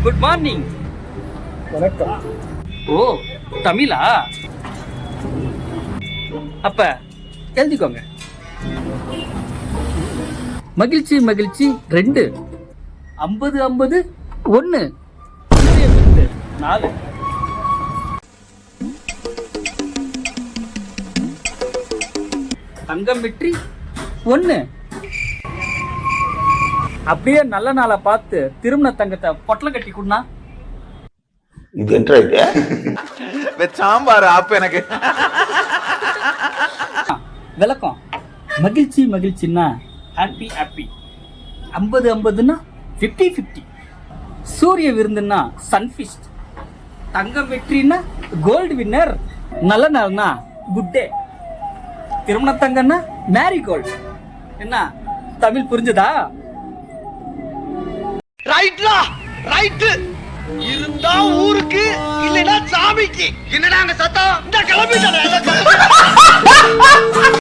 Good morning. வணக்கம். ஓ, தமிழா? அப்ப எழுதிக்கோங்க. மகிழ்ச்சி மகிழ்ச்சி 2, 50 50 1, 4. தங்கம் வெற்றி 1. அப்படியே நல்ல நாளா பார்த்து திருமண தங்கத்தை பொட்டலம் கட்டி கொடுனா. இது என்ன இது? சாம்பார் ஆப்பு எனக்கு. விளக்கம். மகிழ்ச்சி மகிழ்ச்சின்னா ஹாப்பி ஹாப்பி, 50 50ன்னா 50 50, சூரிய விருந்துன்னா சன்ஃபிஸ்ட், தங்கம் வெற்றின்னா கோல்டு வின்னர், நல்ல நாள்னா குட் டே, திருமண தங்கம்னா மேரி கோல்டு. என்ன தமிழ் புரிஞ்சுதா? ரைட்லா ரைட். இருந்தா ஊருக்கு இல்லைன்னா சாமிக்கு. என்னடா அங்க சத்தம்? இந்த கிளம்பிட்டா.